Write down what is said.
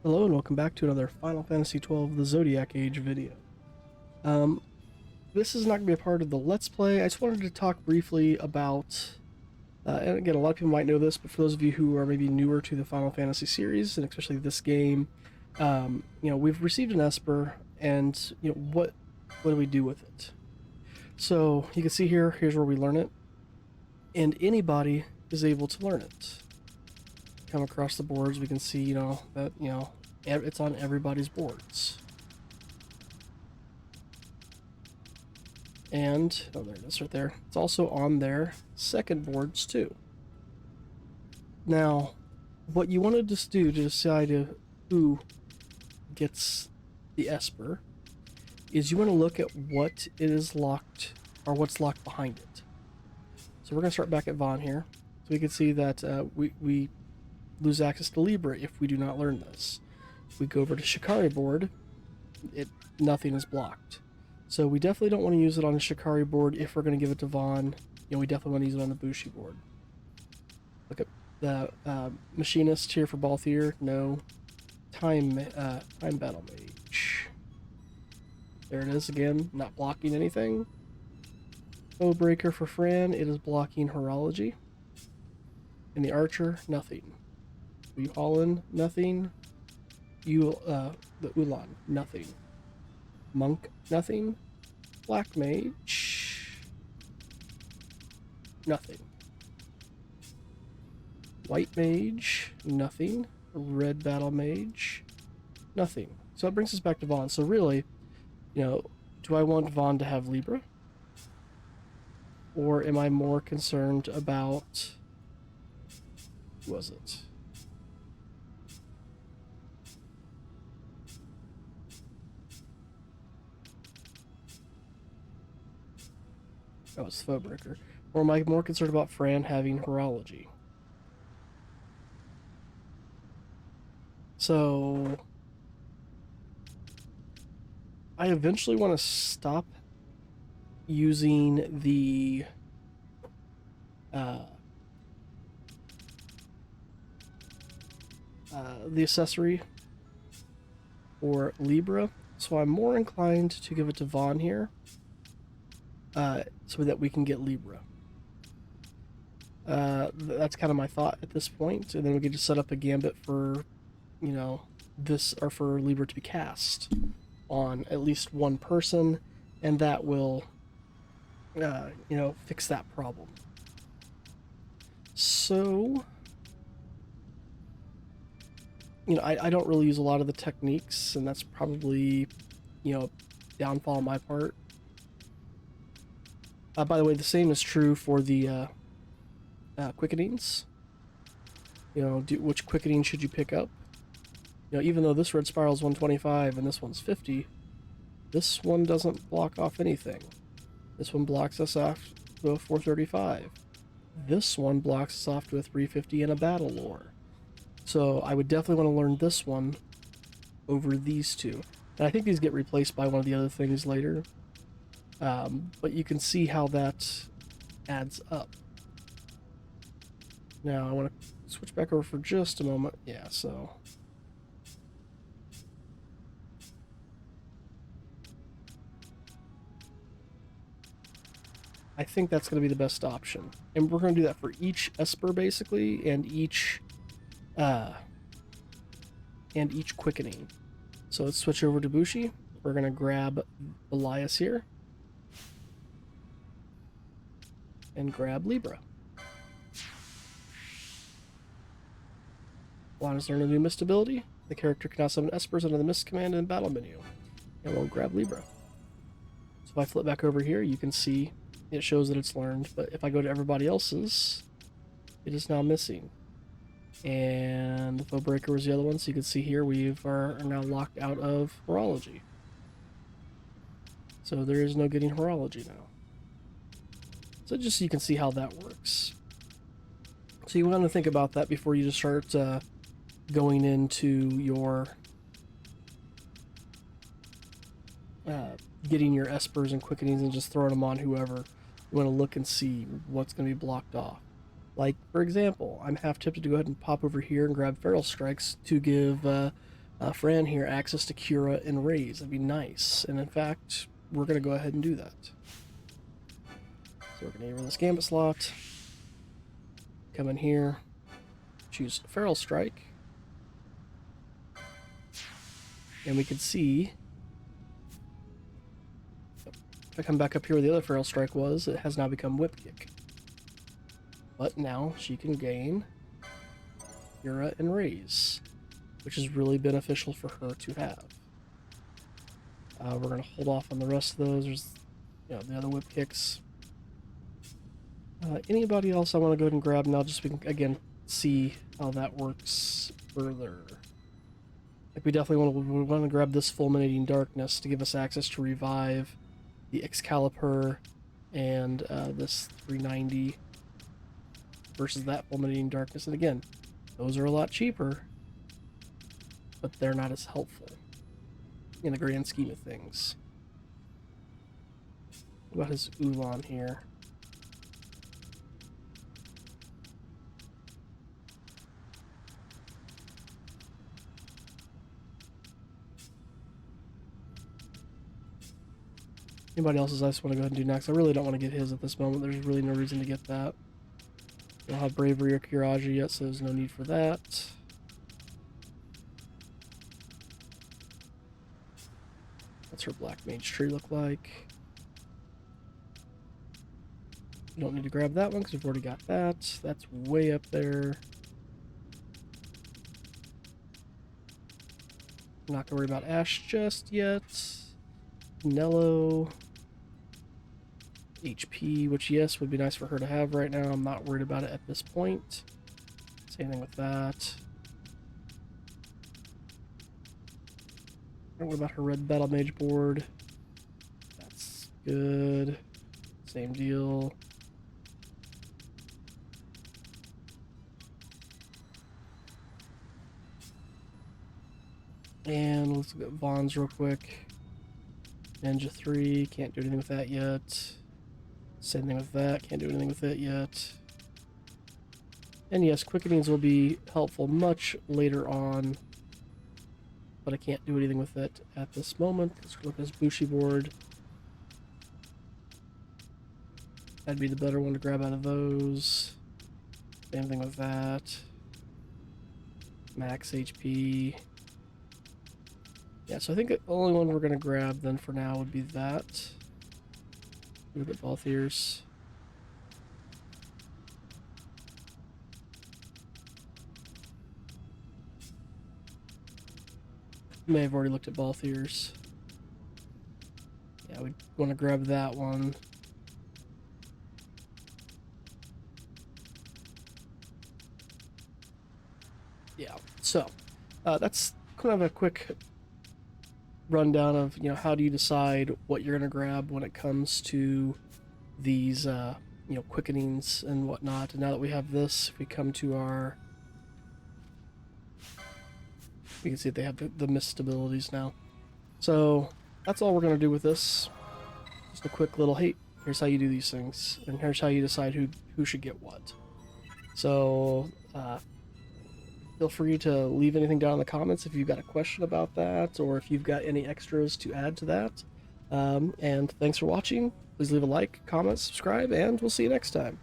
Hello and welcome back to another Final Fantasy XII The Zodiac Age video. Um, this is not going to be a part of the Let's Play. I just wanted to talk briefly about, and again, a lot of people might know this, but for those of you who are maybe newer to the Final Fantasy series, and especially this game, we've received an Esper, and, what do we do with it? So, you can see here's where we learn it, and anybody is able to learn it. Come across the boards, we can see, that, it's on everybody's boards. And, oh, there it is right there. It's also on their second boards, too. Now, what you want to just do to decide who gets the Esper is you want to look at what it is locked, or what's locked behind it. So we're going to start back at Vaughn here. So we can see that we lose access to Libra if we do not learn this. If we go over to Shikari board, nothing is blocked. So we definitely don't want to use it on the Shikari board if we're going to give it to Vaughn. We definitely want to use it on the Bushi board. Look at the Machinist here for Balthier. No. Time Battle Mage. There it is again, not blocking anything. Bowbreaker for Fran, it is blocking Horology. And the Archer, nothing. Holland, nothing. The Ulan, nothing. Monk, nothing. Black Mage, nothing. White Mage, nothing. Red Battle Mage, nothing. So that brings us back to Vaughn. So really, do I want Vaughn to have Libra? Or am I more concerned about... Who was it? Oh, it's Bowbreaker. Or am I more concerned about Fran having Horology? So... I eventually want to stop using the accessory for Libra, so I'm more inclined to give it to Vaughn here, so that we can get Libra. That's kind of my thought at this point, and then we can just set up a gambit for, this, or for Libra to be cast on at least one person, and that will, fix that problem. So, I don't really use a lot of the techniques, and that's probably, downfall on my part. By the way, the same is true for the Quickenings. Which Quickening should you pick up? Even though this red spiral is 125 and this one's 50, this one doesn't block off anything. This one blocks us off to a 435. This one blocks us off to a 350 and a battle lore. So I would definitely want to learn this one over these two. And I think these get replaced by one of the other things later. But you can see how that adds up. Now I want to switch back over for just a moment. Yeah, so... I think that's going to be the best option. And we're going to do that for each Esper, basically, and each Quickening. So let's switch over to Bushi. We're going to grab Elias here. And grab Libra. Juan has learned a new Mist ability. The character can now summon Espers under the Mist command in the battle menu. And we'll grab Libra. So if I flip back over here, you can see it shows that it's learned, but if I go to everybody else's, it is now missing. And the Bowbreaker was the other one, so you can see here we are now locked out of Horology. So there is no getting Horology now. So just so you can see how that works. So you want to think about that before you just start going into your getting your Espers and Quickenings and just throwing them on whoever. You want to look and see what's going to be blocked off. Like, for example, I'm half tempted to go ahead and pop over here and grab Feral Strikes to give Fran here, access to Cura and Raise. That'd be nice. And in fact, we're going to go ahead and do that. So we're going to give her this Gambit slot. Come in here. Choose Feral Strike. And we can see, if I come back up here where the other Feral Strike was, it has now become Whip Kick. But now she can gain Cura and Raise, which is really beneficial for her to have. We're going to hold off on the rest of those. There's, the other Whip Kicks. Anybody else I want to go ahead and grab now, just so we can, again, see how that works further. Like, we definitely want to grab this Fulminating Darkness to give us access to revive the Excalibur and this 390 versus that Fulminating Darkness. And again, those are a lot cheaper, but they're not as helpful in the grand scheme of things. What about his Ulan here? Anybody else's I just want to go ahead and do next. I really don't want to get his at this moment. There's really no reason to get that. We don't have Bravery or Kiraji yet, so there's no need for that. What's her Black Mage tree look like? We don't need to grab that one because we've already got that. That's way up there. I'm not going to worry about Ash just yet. Nello. HP, which yes, would be nice for her to have right now. I'm not worried about it at this point. Same thing with that. What about her red Battle Mage board? That's good. Same deal. And let's look at Vaughn's real quick. Ninja 3, can't do anything with that yet. Same thing with that, can't do anything with it yet. And yes, Quickenings will be helpful much later on, but I can't do anything with it at this moment. Let's look at this Bushi board. That'd be the better one to grab out of those. Same thing with that. Max HP. Yeah, so I think the only one we're going to grab then for now would be that. Look at both ears. May have already looked at both ears. Yeah, we want to grab that one. Yeah, so that's kind of a quick rundown of, how do you decide what you're going to grab when it comes to these, quickenings and whatnot. And now that we have this, if we come to our, we can see that they have the missed abilities now. So that's all we're going to do with this. Just a quick little, hey, here's how you do these things, and here's how you decide who should get what. So feel free to leave anything down in the comments if you've got a question about that, or if you've got any extras to add to that. And thanks for watching. Please leave a like, comment, subscribe, and we'll see you next time.